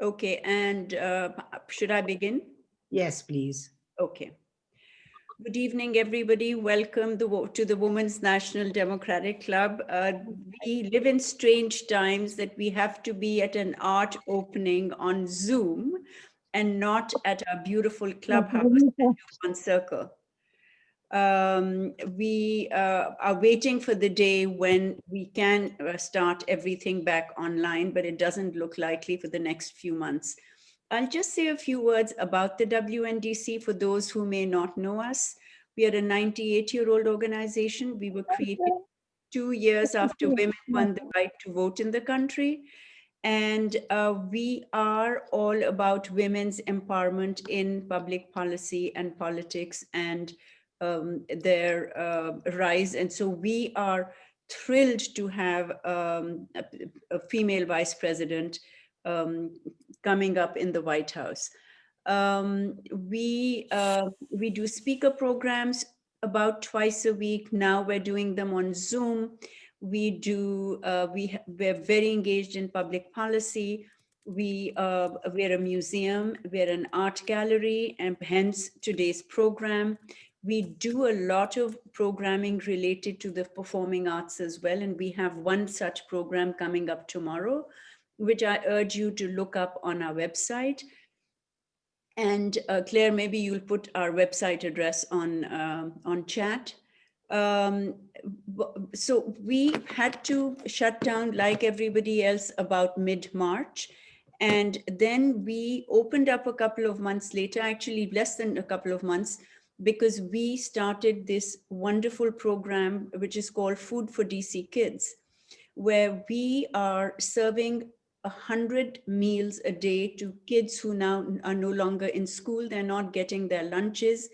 Okay, and should I begin? Yes, please. Okay. Good evening, everybody. Welcome to the Women's National Democratic Club. We live in strange times that we have to be at an art opening on Zoom and not at our beautiful clubhouse at One Circle. We are waiting for the day when we can start everything back online, but it doesn't look likely for the next few months. I'll just say a few words about the WNDC for those who may not know us. We are a 98-year-old organization. We were created 2 years after women won the right to vote in the country. And we are all about women's empowerment in public policy and politics and their rise. And so we are thrilled to have a female vice president coming up in the White House. We do speaker programs about twice a week. Now we're doing them on Zoom. We're very engaged in public policy. We're a museum, we're an art gallery, and hence today's program. We do a lot of programming related to the performing arts as well, and we have one such program coming up tomorrow, which I urge you to look up on our website. And Claire, maybe you'll put our website address on chat. So we had to shut down like everybody else about mid-March. And then we opened up a couple of months later, actually less than a couple of months, because we started this wonderful program, which is called Food for DC Kids, where we are serving 100 meals a day to kids who now are no longer in school. They're not getting their lunches,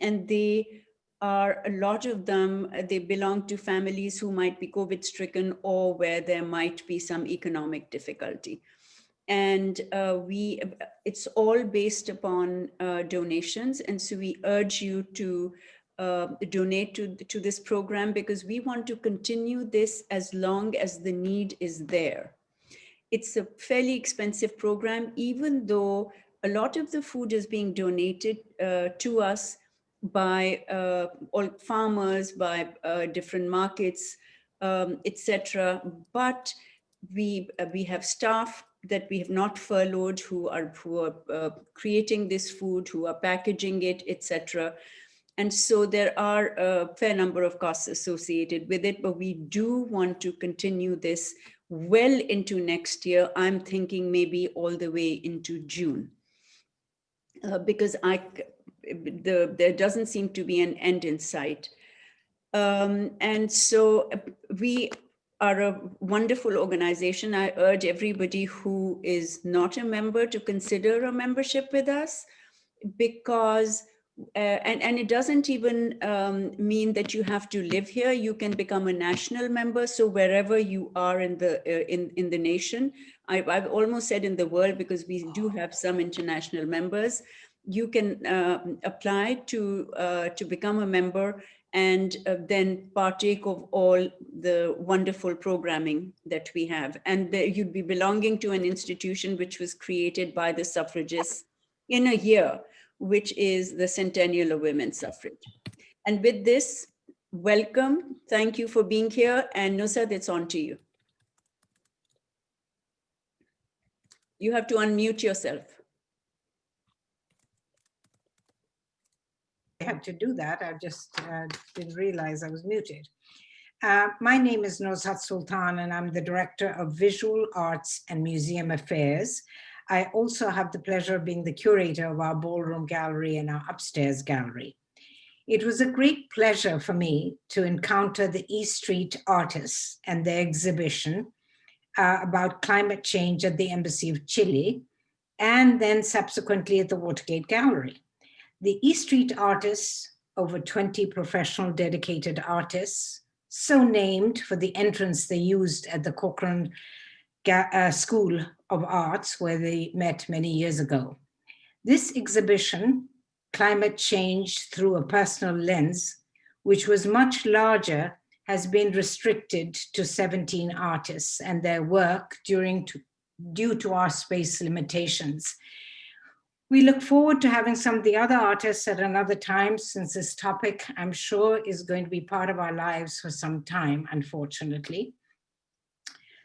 and they are, a lot of them, they belong to families who might be COVID stricken or where there might be some economic difficulty. And it's all based upon donations. And so we urge you to donate to this program, because we want to continue this as long as the need is there. It's a fairly expensive program, even though a lot of the food is being donated to us by all farmers, by different markets, etc. But we have staff that we have not furloughed who are creating this food, who are packaging it, etc. And so there are a fair number of costs associated with it, but we do want to continue this well into next year. I'm thinking maybe all the way into June, because there doesn't seem to be an end in sight. And so we are a wonderful organization. I urge everybody who is not a member to consider a membership with us, because and it doesn't even mean that you have to live here. You can become a national member. So wherever you are in the nation, I've almost said in the world, because we do have some international members, you can apply to become a member and then partake of all the wonderful programming that we have. And you'd be belonging to an institution which was created by the suffragists in a year, which is the centennial of women's suffrage. And with this, welcome. Thank you for being here. And Nusrat, it's on to you. You have to unmute yourself. I had to do that. I just didn't realize I was muted. My name is Nusrat Sultan, and I'm the Director of Visual Arts and Museum Affairs. I also have the pleasure of being the curator of our ballroom gallery and our upstairs gallery. It was a great pleasure for me to encounter the East Street artists and their exhibition about climate change at the Embassy of Chile, and then subsequently at the Watergate Gallery. The East Street artists, over 20 professional dedicated artists, so named for the entrance they used at the Corcoran School of Arts, where they met many years ago. This exhibition, Climate Change Through a Personal Lens, which was much larger, has been restricted to 17 artists and their work during due to our space limitations. We look forward to having some of the other artists at another time, since this topic, I'm sure, is going to be part of our lives for some time, unfortunately.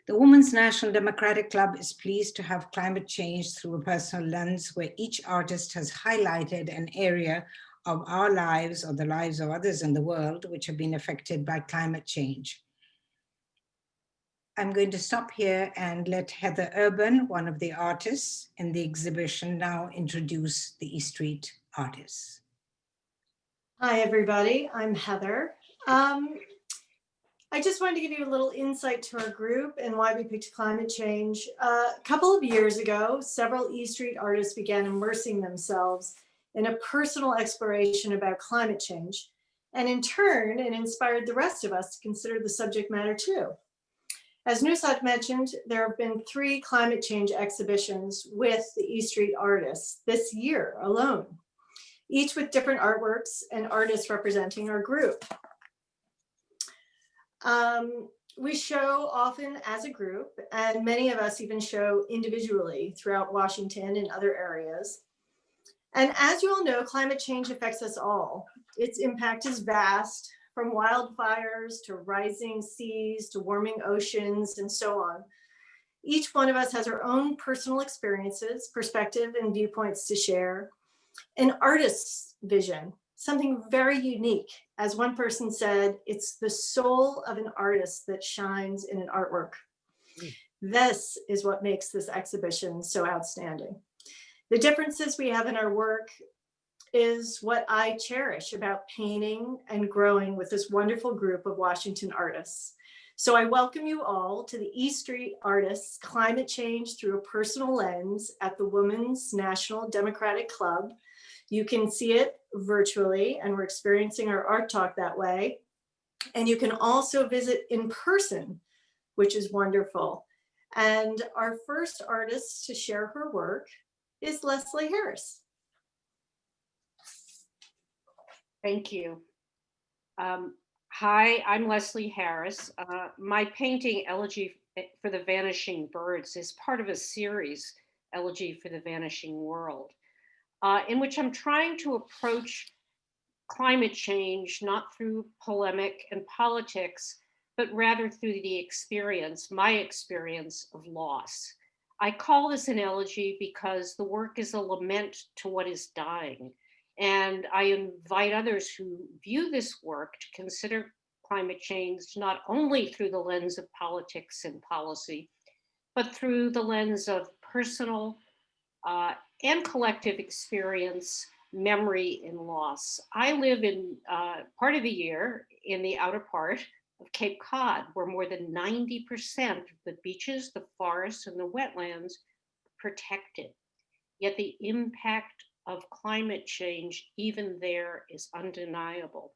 The Women's National Democratic Club is pleased to have climate change through a personal lens, where each artist has highlighted an area of our lives or the lives of others in the world which have been affected by climate change. I'm going to stop here and let Heather Urban, one of the artists in the exhibition, now introduce the East Street artists. Hi, everybody. I'm Heather. I just wanted to give you a little insight to our group and why we picked climate change. A couple of years ago, several East Street artists began immersing themselves in a personal exploration about climate change, and in turn, it inspired the rest of us to consider the subject matter too. As Nusat mentioned, there have been 3 climate change exhibitions with the East Street artists this year alone, each with different artworks and artists representing our group. We show often as a group, and many of us even show individually throughout Washington and other areas. And as you all know, climate change affects us all. Its impact is vast, from wildfires to rising seas to warming oceans and so on. Each one of us has our own personal experiences, perspective, and viewpoints to share. An artist's vision, something very unique. As one person said, it's the soul of an artist that shines in an artwork. This is what makes this exhibition so outstanding. The differences we have in our work is what I cherish about painting and growing with this wonderful group of Washington artists. So I welcome you all to the East Street Artists Climate Change Through a Personal Lens at the Women's National Democratic Club. You can see it virtually, and we're experiencing our art talk that way. And you can also visit in person, which is wonderful. And our first artist to share her work is Leslie Harris. Thank you. Hi, I'm Leslie Harris. My painting, Elegy for the Vanishing Birds, is part of a series, Elegy for the Vanishing World, in which I'm trying to approach climate change not through polemic and politics, but rather through the experience, my experience of loss. I call this an elegy because the work is a lament to what is dying. And I invite others who view this work to consider climate change not only through the lens of politics and policy, but through the lens of personal and collective experience, memory, and loss. I live in part of the year in the outer part of Cape Cod, where more than 90% of the beaches, the forests, and the wetlands are protected. Yet the impact of climate change, even there, is undeniable.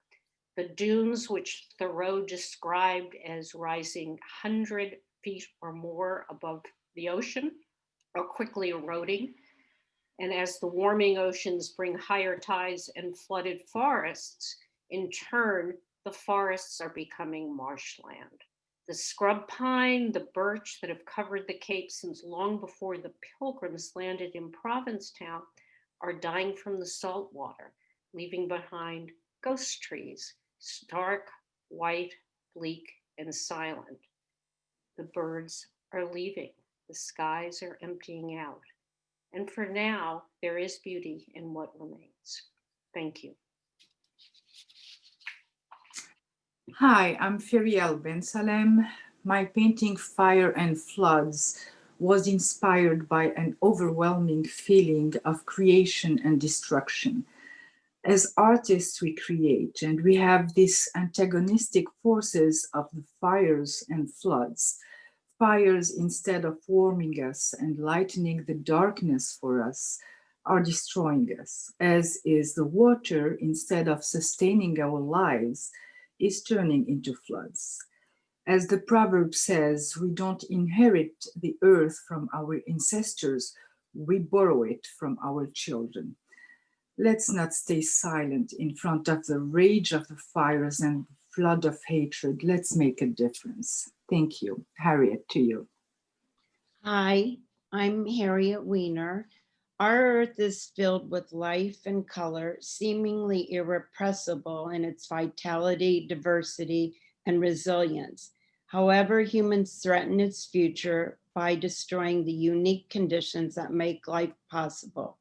The dunes, which Thoreau described as rising 100 feet or more above the ocean, are quickly eroding. And as the warming oceans bring higher tides and flooded forests, in turn, the forests are becoming marshland. The scrub pine, the birch that have covered the Cape since long before the Pilgrims landed in Provincetown are dying from the salt water, leaving behind ghost trees, stark, white, bleak, and silent. The birds are leaving. The skies are emptying out. And for now, there is beauty in what remains. Thank you. Hi, I'm Feriel Ben Salem. My painting Fire and Floods was inspired by an overwhelming feeling of creation and destruction. As artists, we create, and we have these antagonistic forces of the fires and floods. Fires, instead of warming us and lightening the darkness for us, are destroying us, as is the water, instead of sustaining our lives, is turning into floods. As the proverb says, we don't inherit the earth from our ancestors, we borrow it from our children. Let's not stay silent in front of the rage of the fires and flood of hatred. Let's make a difference. Thank you. Harriet, to you. Hi, I'm Harriet Weiner. Our Earth is filled with life and color, seemingly irrepressible in its vitality, diversity, and resilience. However, humans threaten its future by destroying the unique conditions that make life possible.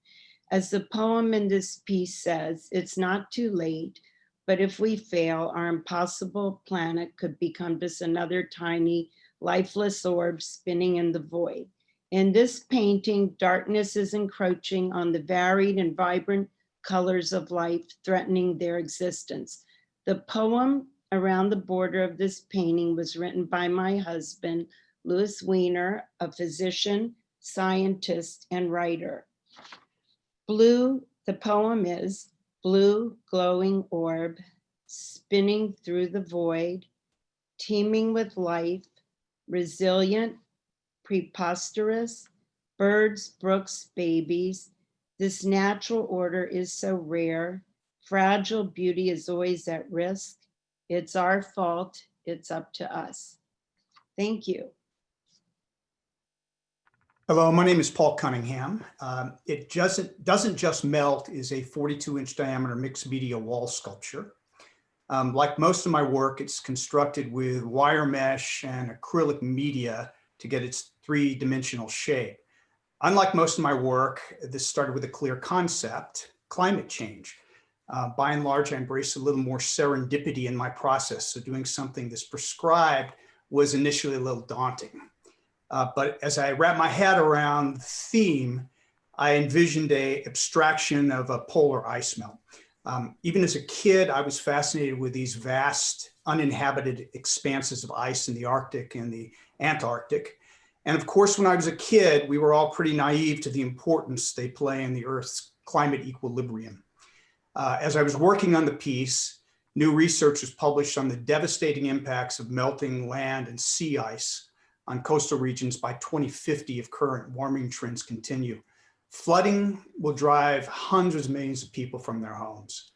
As the poem in this piece says, it's not too late, but if we fail, our impossible planet could become just another tiny, lifeless orb spinning in the void. In this painting, darkness is encroaching on the varied and vibrant colors of life, threatening their existence. The poem around the border of this painting was written by my husband, Louis Weiner, a physician, scientist, and writer. Blue, the poem is blue glowing orb, spinning through the void, teeming with life, resilient, preposterous, birds, brooks, babies. This natural order is so rare. Fragile beauty is always at risk. It's our fault. It's up to us. Thank you. Hello, my name is Paul Cunningham. It doesn't just melt is a 42-inch diameter mixed media wall sculpture. Like most of my work, it's constructed with wire mesh and acrylic media to get its three-dimensional shape. Unlike most of my work, this started with a clear concept, climate change. By and large, I embraced a little more serendipity in my process, so doing something that's prescribed was initially a little daunting. But as I wrapped my head around the theme, I envisioned an abstraction of a polar ice melt. Even as a kid, I was fascinated with these vast, uninhabited expanses of ice in the Arctic and the Antarctic. And of course, when I was a kid, we were all pretty naive to the importance they play in the Earth's climate equilibrium. As I was working on the piece, new research was published on the devastating impacts of melting land and sea ice on coastal regions by 2050 if current warming trends continue. Flooding will drive hundreds of millions of people from their homes.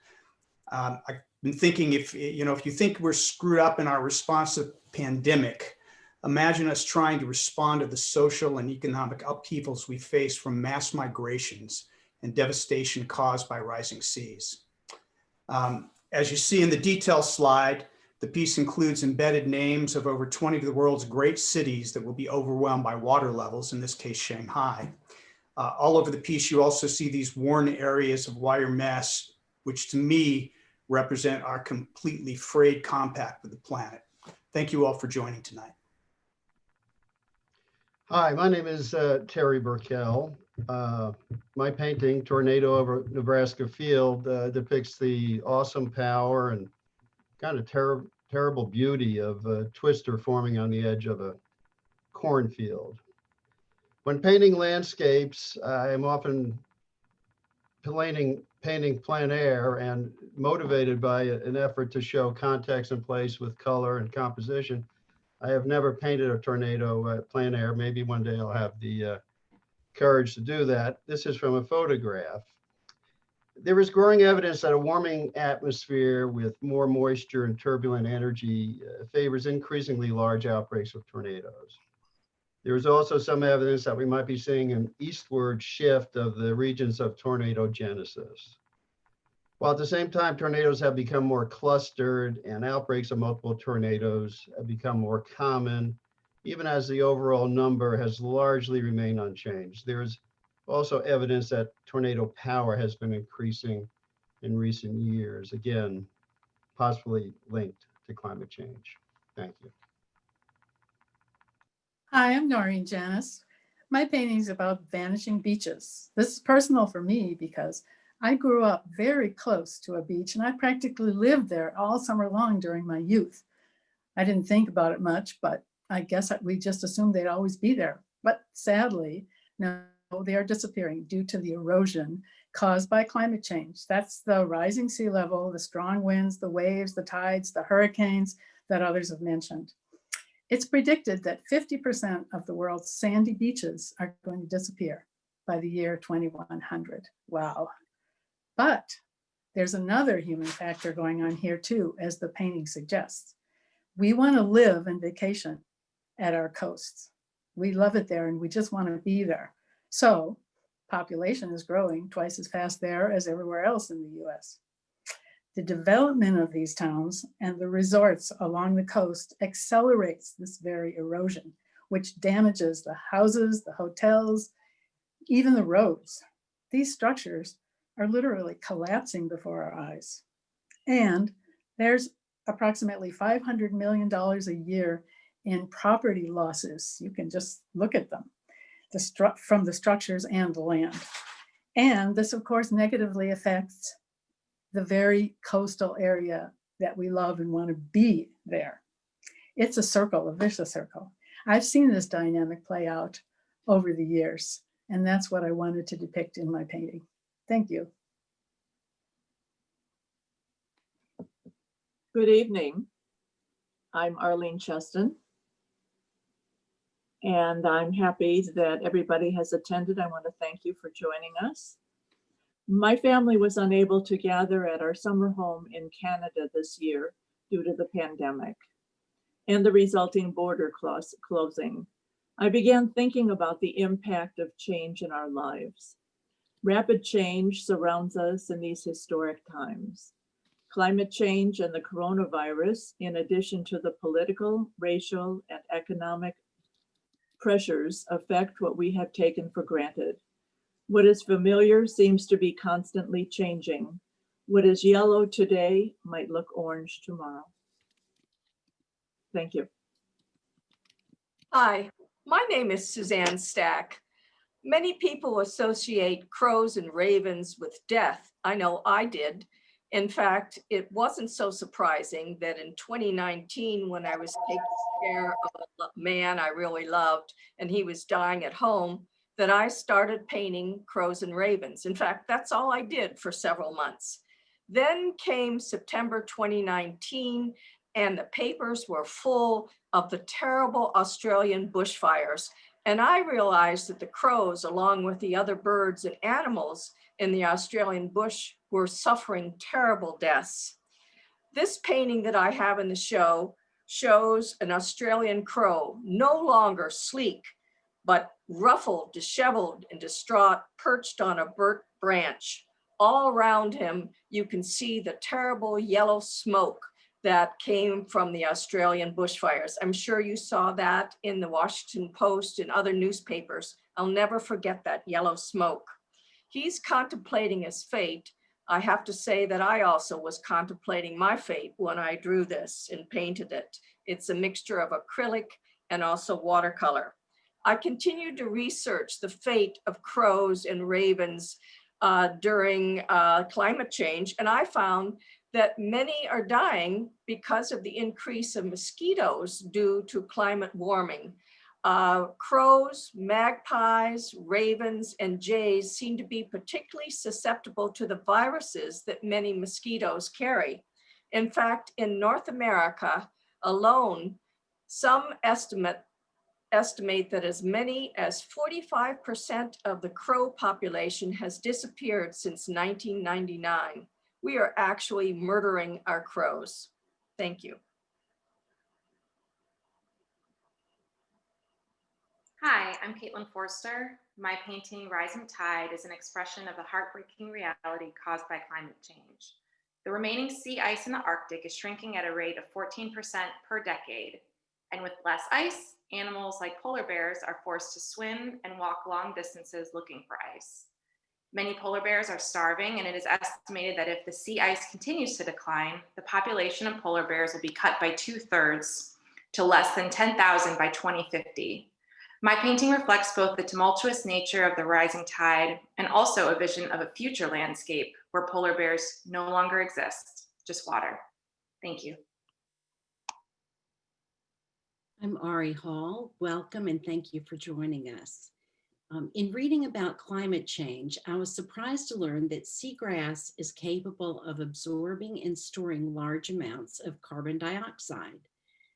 I've been thinking if you think we're screwed up in our response to the pandemic, imagine us trying to respond to the social and economic upheavals we face from mass migrations and devastation caused by rising seas. As you see in the detail slide, the piece includes embedded names of over 20 of the world's great cities that will be overwhelmed by water levels, in this case, Shanghai. All over the piece, you also see these worn areas of wire mesh, which to me represent our completely frayed compact with the planet. Thank you all for joining tonight. Hi, my name is Terry Burkell. My painting, Tornado Over Nebraska Field, depicts the awesome power and kind of terrible beauty of a twister forming on the edge of a cornfield. When painting landscapes, I am often painting plein air and motivated by an effort to show context and place with color and composition. I have never painted a tornado plein air. Maybe one day I'll have the courage to do that. This is from a photograph. There is growing evidence that a warming atmosphere with more moisture and turbulent energy favors increasingly large outbreaks of tornadoes. There is also some evidence that we might be seeing an eastward shift of the regions of tornado genesis. While at the same time, tornadoes have become more clustered and outbreaks of multiple tornadoes have become more common, even as the overall number has largely remained unchanged. There's also evidence that tornado power has been increasing in recent years, again, possibly linked to climate change. Thank you. Hi, I'm Noreen Janus. My painting's about vanishing beaches. This is personal for me because I grew up very close to a beach and I practically lived there all summer long during my youth. I didn't think about it much, but I guess we just assumed they'd always be there. But sadly, no, they are disappearing due to the erosion caused by climate change. That's the rising sea level, the strong winds, the waves, the tides, the hurricanes that others have mentioned. It's predicted that 50% of the world's sandy beaches are going to disappear by the year 2100. Wow. But there's another human factor going on here too, as the painting suggests. We want to live and vacation at our coasts. We love it there and we just want to be there. So population is growing twice as fast there as everywhere else in the US. The development of these towns and the resorts along the coast accelerates this very erosion, which damages the houses, the hotels, even the roads. These structures are literally collapsing before our eyes. And there's approximately $500 million a year in property losses. You can just look at them from the structures and the land. And this, of course, negatively affects the very coastal area that we love and want to be there. It's a circle, a vicious circle. I've seen this dynamic play out over the years, and that's what I wanted to depict in my painting. Thank you. Good evening. I'm Arlene Cheston, and I'm happy that everybody has attended. I want to thank you for joining us. My family was unable to gather at our summer home in Canada this year due to the pandemic and the resulting border closing. I began thinking about the impact of change in our lives. Rapid change surrounds us in these historic times. Climate change and the coronavirus, in addition to the political, racial, and economic pressures, affect what we have taken for granted. What is familiar seems to be constantly changing. What is yellow today might look orange tomorrow. Thank you. Hi, my name is Suzanne Stack. Many people associate crows and ravens with death. I know I did. In fact, it wasn't so surprising that in 2019, when I was taking care of a man I really loved and he was dying at home, that I started painting crows and ravens. In fact, that's all I did for several months. Then came September 2019, and the papers were full of the terrible Australian bushfires. And I realized that the crows, along with the other birds and animals in the Australian bush, were suffering terrible deaths. This painting that I have in the show shows an Australian crow, no longer sleek, but ruffled, disheveled, and distraught, perched on a burnt branch. All around him, you can see the terrible yellow smoke that came from the Australian bushfires. I'm sure you saw that in the Washington Post and other newspapers. I'll never forget that yellow smoke. He's contemplating his fate. I have to say that I also was contemplating my fate when I drew this and painted it. It's a mixture of acrylic and also watercolor. I continued to research the fate of crows and ravens during climate change, and I found that many are dying because of the increase of mosquitoes due to climate warming. Crows, magpies, ravens, and jays seem to be particularly susceptible to the viruses that many mosquitoes carry. In fact, in North America alone, some estimate that as many as 45% of the crow population has disappeared since 1999. We are actually murdering our crows. Thank you. Hi, I'm Kaitlin Forster. My painting, Rising Tide, is an expression of the heartbreaking reality caused by climate change. The remaining sea ice in the Arctic is shrinking at a rate of 14% per decade. And with less ice, animals like polar bears are forced to swim and walk long distances looking for ice. Many polar bears are starving, and it is estimated that if the sea ice continues to decline, the population of polar bears will be cut by 2/3 to less than 10,000 by 2050. My painting reflects both the tumultuous nature of the rising tide and also a vision of a future landscape where polar bears no longer exist, just water. Thank you. I'm Ari Hall. Welcome and thank you for joining us. In reading about climate change, I was surprised to learn that seagrass is capable of absorbing and storing large amounts of carbon dioxide.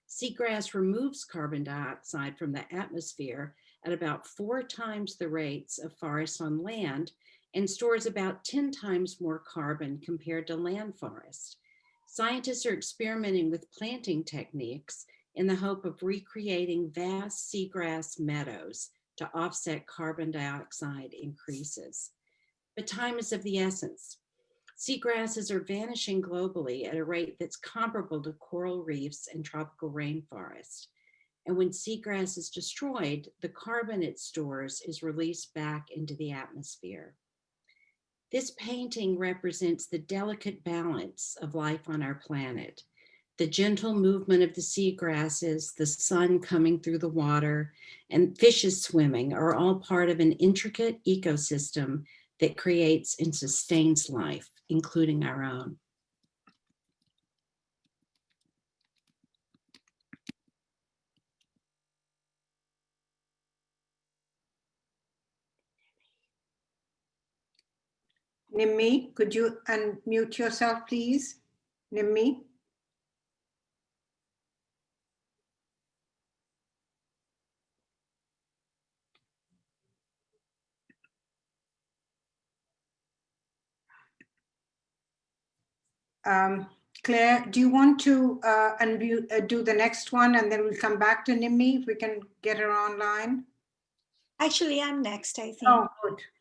Seagrass removes carbon dioxide from the atmosphere at about 4 times the rates of forests on land and stores about 10 times more carbon compared to land forest. Scientists are experimenting with planting techniques in the hope of recreating vast seagrass meadows to offset carbon dioxide increases. But time is of the essence. Seagrasses are vanishing globally at a rate that's comparable to coral reefs and tropical rainforests. And when seagrass is destroyed, the carbon it stores is released back into the atmosphere. This painting represents the delicate balance of life on our planet. The gentle movement of the seagrasses, the sun coming through the water, and fishes swimming are all part of an intricate ecosystem that creates and sustains life, including our own. Nimmi, could you unmute yourself, please? Nimmi? Claire, do you want to unmute, do the next one, and then we'll come back to Nimmi if we can get her online? Actually, I'm next, I think. Oh,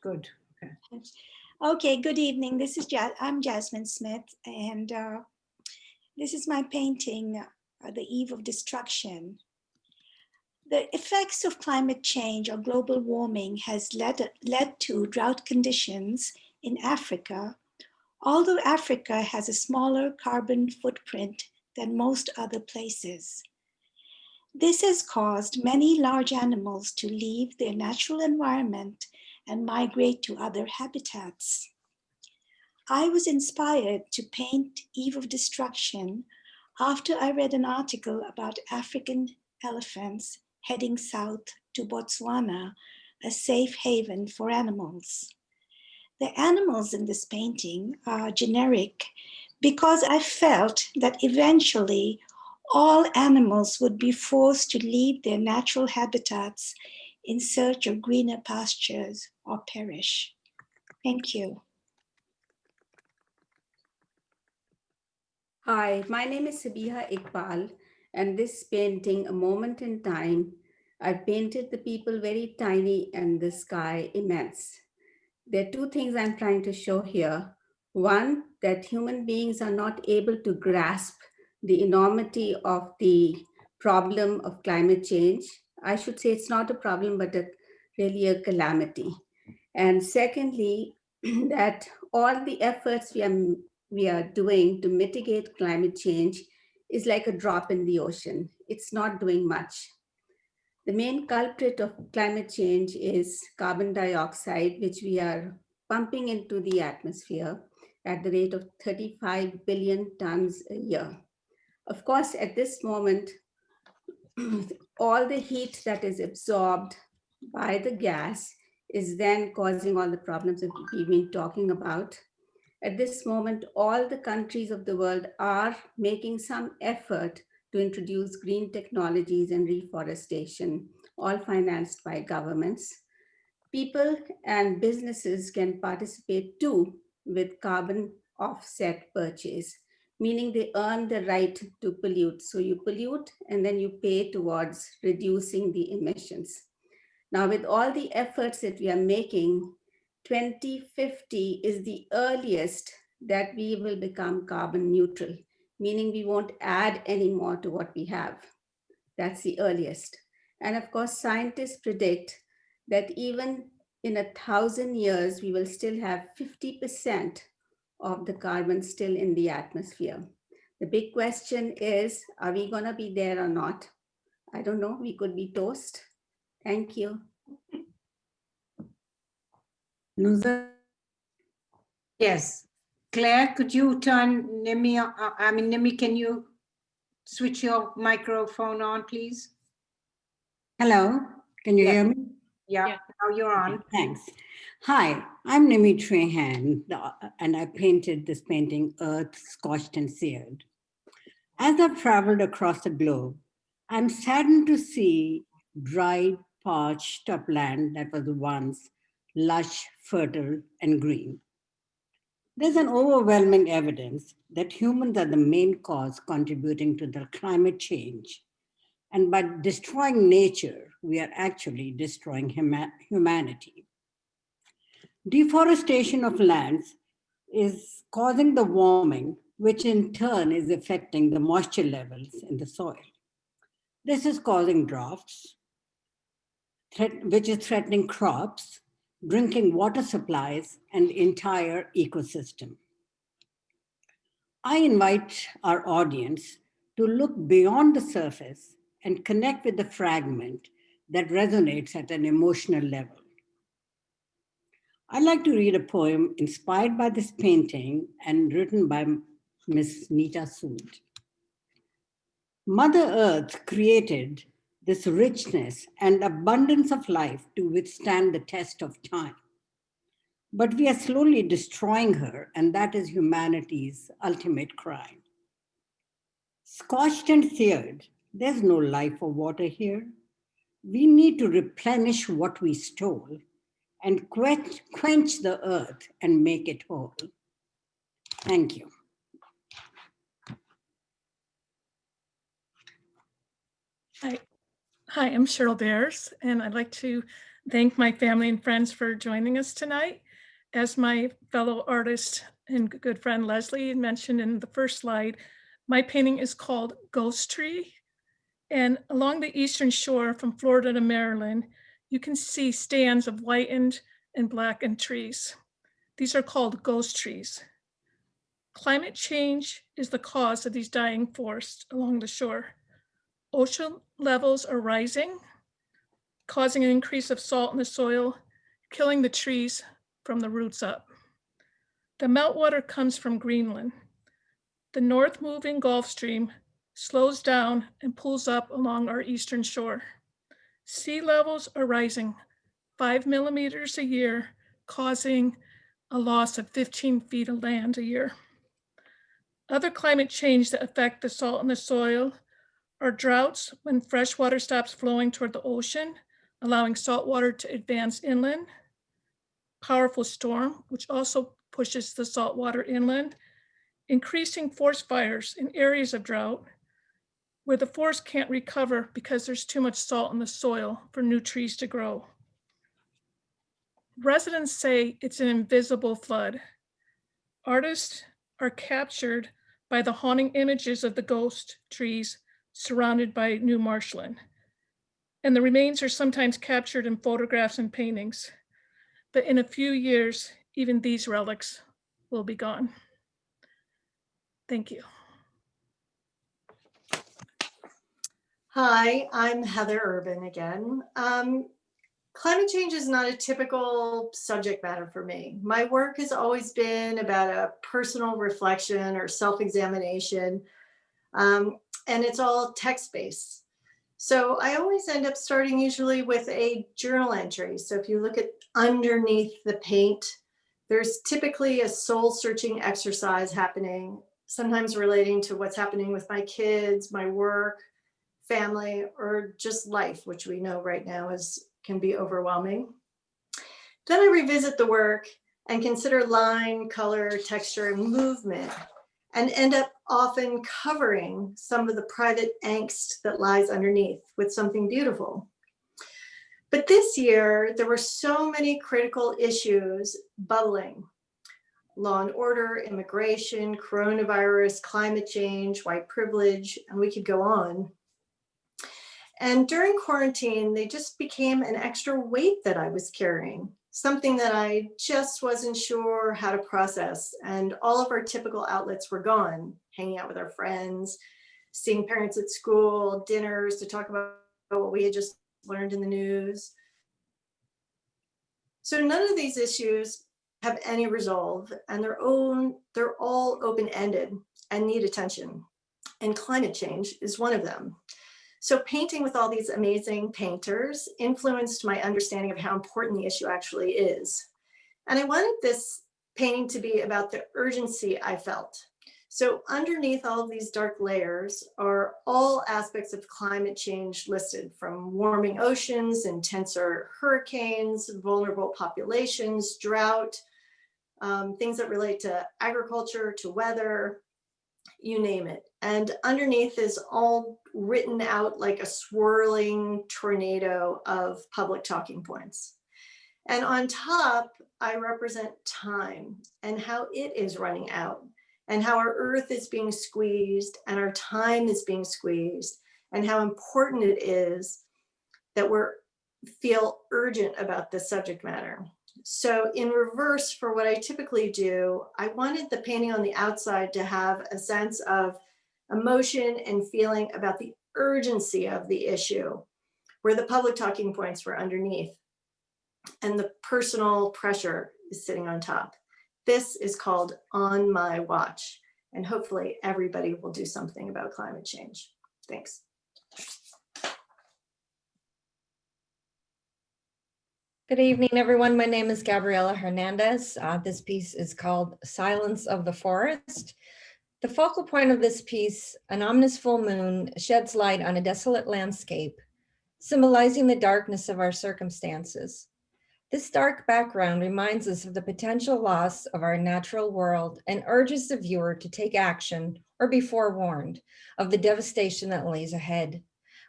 good. Okay. Okay, good evening. I'm Jasmine Smith, and this is my painting, The Eve of Destruction. The effects of climate change or global warming has led to drought conditions in Africa, although Africa has a smaller carbon footprint than most other places. This has caused many large animals to leave their natural environment and migrate to other habitats. I was inspired to paint Eve of Destruction after I read an article about African elephants heading south to Botswana, a safe haven for animals. The animals in this painting are generic because I felt that eventually all animals would be forced to leave their natural habitats in search of greener pastures or perish. Thank you. Hi, my name is Sabiha Iqbal, and this painting, A Moment in Time, I've painted the people very tiny and the sky immense. There are two things I'm trying to show here. One, that human beings are not able to grasp the enormity of the problem of climate change. I should say it's not a problem, but really a calamity. And secondly, that all the efforts we are doing to mitigate climate change is like a drop in the ocean. It's not doing much. The main culprit of climate change is carbon dioxide, which we are pumping into the atmosphere at the rate of 35 billion tons a year. Of course, at this moment, all the heat that is absorbed by the gas is then causing all the problems that we've been talking about. At this moment, all the countries of the world are making some effort to introduce green technologies and reforestation, all financed by governments. People and businesses can participate too with carbon offset purchase, meaning they earn the right to pollute. So you pollute and then you pay towards reducing the emissions. Now, with all the efforts that we are making, 2050 is the earliest that we will become carbon neutral, meaning we won't add any more to what we have. That's the earliest. And of course, scientists predict that even in 1,000 years, we will still have 50% of the carbon still in the atmosphere. The big question is, are we going to be there or not? I don't know. We could be toast. Thank you. Yes. Claire, could you turn Nimmi, Nimmi, can you switch your microphone on, please? Hello, can you hear me? Yeah, now you're on. Okay, thanks. Hi, I'm Nimi Trahan, and I painted this painting, Earth Scorched and Seared. As I've traveled across the globe, I'm saddened to see dried, parched upland that was once lush, fertile, and green. There's an overwhelming evidence that humans are the main cause contributing to the climate change. And by destroying nature, we are actually destroying humanity. Deforestation of lands is causing the warming, which in turn is affecting the moisture levels in the soil. This is causing droughts, which is threatening crops, drinking water supplies, and entire ecosystem. I invite our audience to look beyond the surface and connect with the fragment that resonates at an emotional level. I'd like to read a poem inspired by this painting and written by Miss Nita Sood. Mother Earth created this richness and abundance of life to withstand the test of time. But we are slowly destroying her, and that is humanity's ultimate crime. Scorched and seared, there's no life or water here. We need to replenish what we stole and quench the earth and make it whole. Thank you. Hi, I'm Cheryl Bears, and I'd like to thank my family and friends for joining us tonight. As my fellow artist and good friend Leslie mentioned in the first slide, my painting is called Ghost Tree. And along the eastern shore from Florida to Maryland, you can see stands of whitened and blackened trees. These are called ghost trees. Climate change is the cause of these dying forests along the shore. Ocean levels are rising, causing an increase of salt in the soil, killing the trees from the roots up. The meltwater comes from Greenland. The north moving Gulf Stream slows down and pulls up along our eastern shore. Sea levels are rising 5 millimeters a year, causing a loss of 15 feet of land a year. Other climate change that affect the salt in the soil are droughts when fresh water stops flowing toward the ocean, allowing salt water to advance inland. Powerful storm, which also pushes the salt water inland. Increasing forest fires in areas of drought where the forest can't recover because there's too much salt in the soil for new trees to grow. Residents say it's an invisible flood. Artists are captured by the haunting images of the ghost trees surrounded by new marshland. And the remains are sometimes captured in photographs and paintings. But in a few years, even these relics will be gone. Thank you. Hi, I'm Heather Urban again. Climate change is not a typical subject matter for me. My work has always been about a personal reflection or self-examination, and it's all text-based. So I always end up starting usually with a journal entry. So if you look at underneath the paint, there's typically a soul-searching exercise happening, sometimes relating to what's happening with my kids, my work, family, or just life, which we know right now can be overwhelming. Then I revisit the work and consider line, color, texture, and movement, and end up often covering some of the private angst that lies underneath with something beautiful. But this year, there were so many critical issues bubbling: law and order, immigration, coronavirus, climate change, white privilege, and we could go on. And during quarantine, they just became an extra weight that I was carrying, something that I just wasn't sure how to process. And all of our typical outlets were gone: hanging out with our friends, seeing parents at school, dinners to talk about what we had just learned in the news. So none of these issues have any resolve, and they're all open-ended and need attention. And climate change is one of them. So painting with all these amazing painters influenced my understanding of how important the issue actually is. And I wanted this painting to be about the urgency I felt. So underneath all of these dark layers are all aspects of climate change listed, from warming oceans, intenser hurricanes, vulnerable populations, drought, things that relate to agriculture, to weather, you name it. And underneath is all written out like a swirling tornado of public talking points. And on top, I represent time and how it is running out, and how our earth is being squeezed and our time is being squeezed, and how important it is that we feel urgent about this subject matter. So in reverse for what I typically do, I wanted the painting on the outside to have a sense of emotion and feeling about the urgency of the issue, where the public talking points were underneath and the personal pressure is sitting on top. This is called On My Watch, and hopefully everybody will do something about climate change. Thanks. Good evening, everyone. My name is Gabriela Hernandez. This piece is called Silence of the Forest. The focal point of this piece, an ominous full moon, sheds light on a desolate landscape, symbolizing the darkness of our circumstances. This dark background reminds us of the potential loss of our natural world and urges the viewer to take action or be forewarned of the devastation that lays ahead.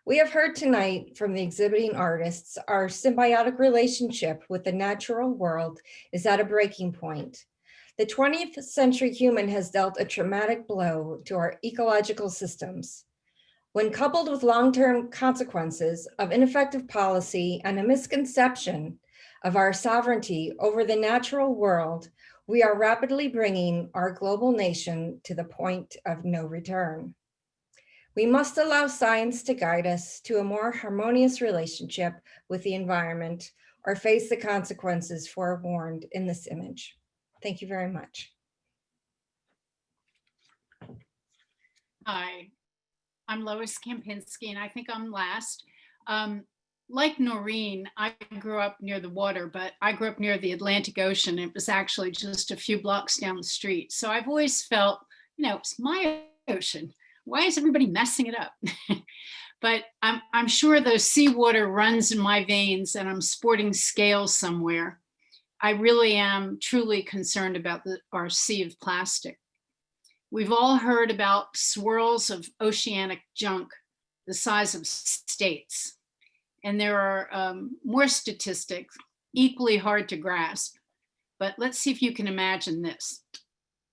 We have heard tonight from the exhibiting artists, our symbiotic relationship with the natural world is at a breaking point. The 20th century human has dealt a traumatic blow to our ecological systems. When coupled with long-term consequences of ineffective policy and a misconception of our sovereignty over the natural world, we are rapidly bringing our global nation to the point of no return. We must allow science to guide us to a more harmonious relationship with the environment or face the consequences forewarned in this image. Thank you very much. Hi, I'm Lois Kempinski, and I think I'm last. Like Noreen, I grew up near the water, but I grew up near the Atlantic Ocean. It was actually just a few blocks down the street. So I've always felt, you know, it's my ocean. Why is everybody messing it up? But I'm sure the seawater runs in my veins and I'm sporting scales somewhere. I really am truly concerned about our sea of plastic. We've all heard about swirls of oceanic junk the size of states. And there are more statistics, equally hard to grasp. But let's see if you can imagine this.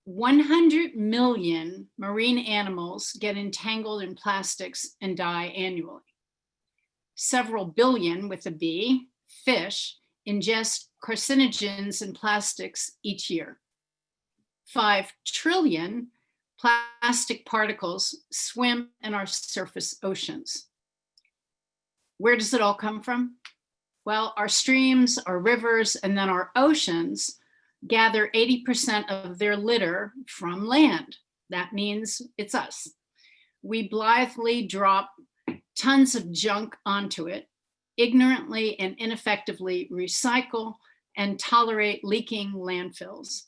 100 million marine animals get entangled in plastics and die annually. Several billion, with a B, fish ingest carcinogens and plastics each year. 5 trillion plastic particles swim in our surface oceans. Where does it all come from? Well, our streams, our rivers, and then our oceans gather 80% of their litter from land. That means it's us. We blithely drop tons of junk onto it, ignorantly and ineffectively recycle and tolerate leaking landfills.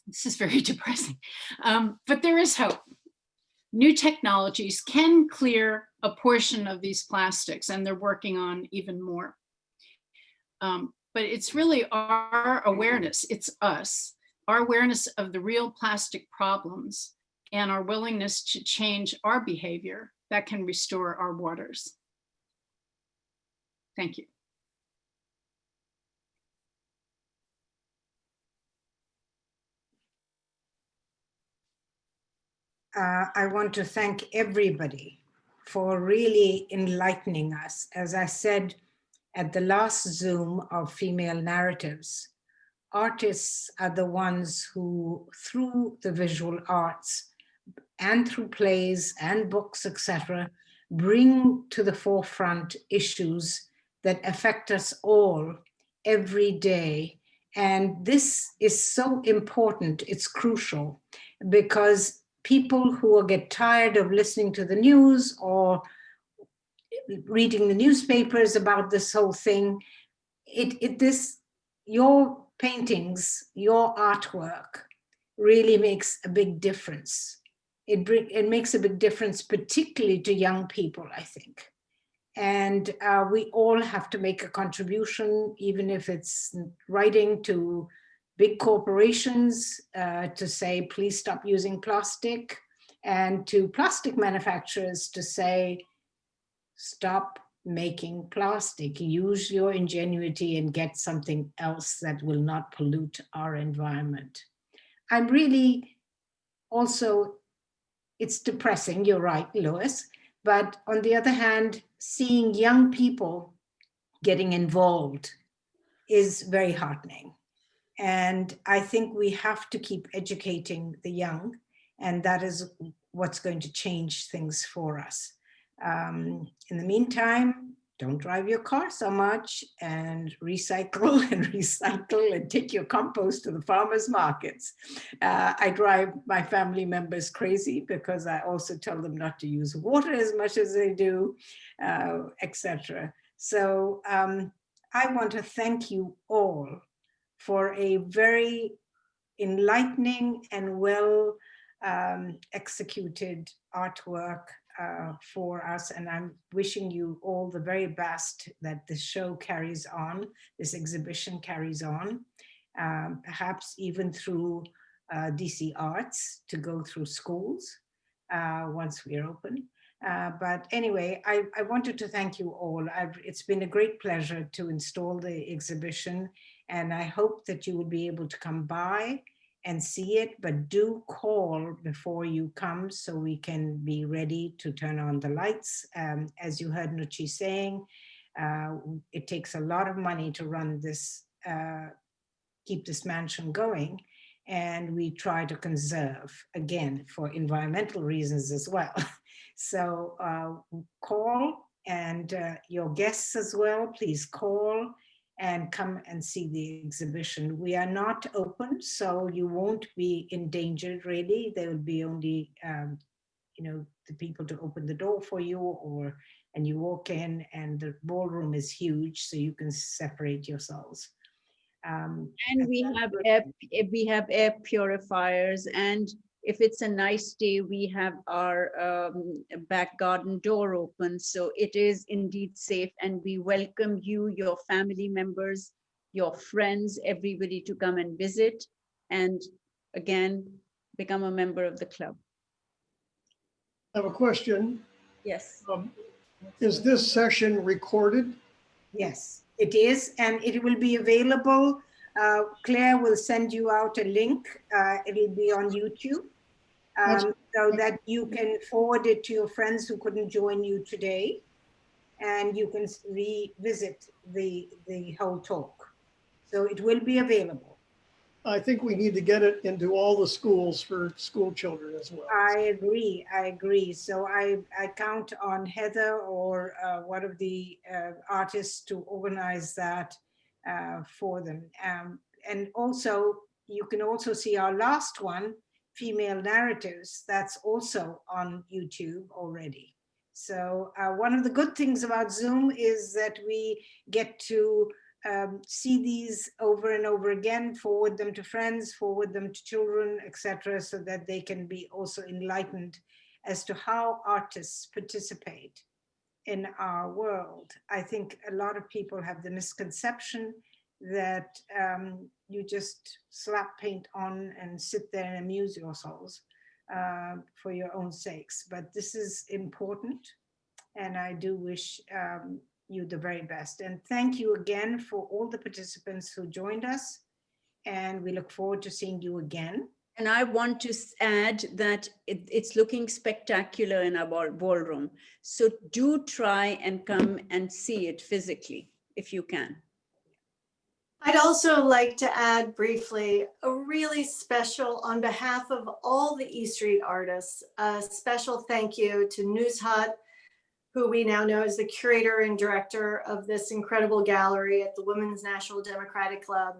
This is very depressing, but there is hope. New technologies can clear a portion of these plastics, and they're working on even more. But it's really our awareness, it's us, our awareness of the real plastic problems and our willingness to change our behavior that can restore our waters. Thank you. I want to thank everybody for really enlightening us. As I said at the last Zoom of Female Narratives, artists are the ones who, through the visual arts and through plays and books, etc., bring to the forefront issues that affect us all every day. And this is so important, it's crucial, because people who get tired of listening to the news or reading the newspapers about this whole thing, your paintings, your artwork really makes a big difference. It makes a big difference, particularly to young people, I think. And we all have to make a contribution, even if it's writing to big corporations to say, please stop using plastic, and to plastic manufacturers to say, stop making plastic, use your ingenuity and get something else that will not pollute our environment. I'm really also, it's depressing, you're right, Lois, but on the other hand, seeing young people getting involved is very heartening. And I think we have to keep educating the young, and that is what's going to change things for us. In the meantime, don't drive your car so much, and recycle and recycle, and take your compost to the farmers markets. I drive my family members crazy because I also tell them not to use water as much as they do, etc. So I want to thank you all for a very enlightening and well executed artwork for us. And I'm wishing you all the very best, that this show carries on, this exhibition carries on, perhaps even through DC Arts, to go through schools once we're open. But anyway, I wanted to thank you all. It's been a great pleasure to install the exhibition, and I hope that you will be able to come by and see it, but do call before you come so we can be ready to turn on the lights. As you heard Nuchi saying, it takes a lot of money to run this, keep this mansion going, and we try to conserve, again, for environmental reasons as well. So call, and your guests as well, please call and come and see the exhibition. We are not open, so you won't be endangered really. There will be only, you know, the people to open the door for you, and you walk in, and the ballroom is huge, so you can separate yourselves. And we have air purifiers, and if it's a nice day, we have our back garden door open. So it is indeed safe, and we welcome you, your family members, your friends, everybody to come and visit, and again, become a member of the club. I have a question. Yes. Is this session recorded? Yes, it is, and it will be available. Claire will send you out a link. It will be on YouTube, so that you can forward it to your friends who couldn't join you today, and you can revisit the whole talk. So it will be available. I think we need to get it into all the schools for school children as well. I agree. So I count on Heather or one of the artists to organize that for them. And also, you can also see our last one, Female Narratives, that's also on YouTube already. So one of the good things about Zoom is that we get to see these over and over again, forward them to friends, forward them to children, etc., so that they can be also enlightened as to how artists participate in our world. I think a lot of people have the misconception that you just slap paint on and sit there and amuse yourselves for your own sakes. But this is important, and I do wish you the very best. And thank you again for all the participants who joined us, and we look forward to seeing you again. And I want to add that it's looking spectacular in our ballroom. So do try and come and see it physically, if you can. I'd also like to add briefly a really special, on behalf of all the E Street artists, a special thank you to Nuzhat, who we now know is the curator and director of this incredible gallery at the Women's National Democratic Club.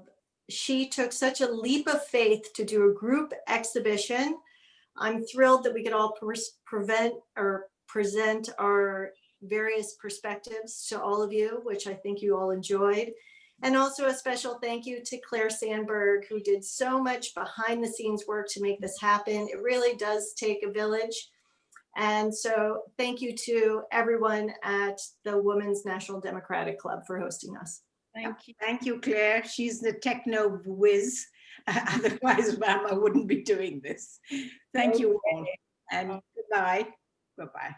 She took such a leap of faith to do a group exhibition. I'm thrilled that we could all present our various perspectives to all of you, which I think you all enjoyed. And also a special thank you to Claire Sandberg, who did so much behind the scenes work to make this happen. It really does take a village. And so thank you to everyone at the Women's National Democratic Club for hosting us. Thank you, Claire. She's the techno whiz. Otherwise, ma'am, I wouldn't be doing this. Thank you all, and goodbye. Bye-bye.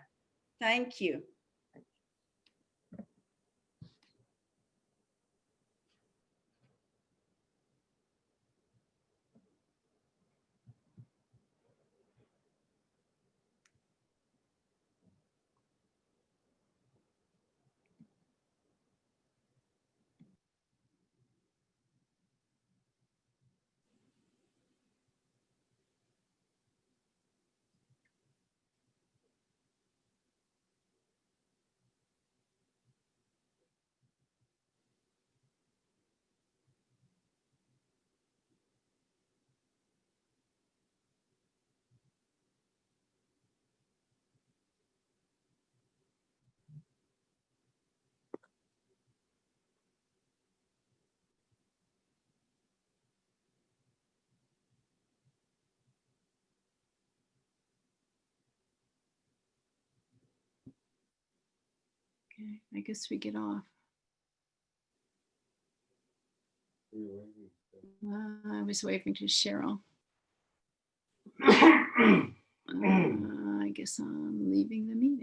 Thank you. Okay, I guess we get off. I was waving to Cheryl. I guess I'm leaving the meeting.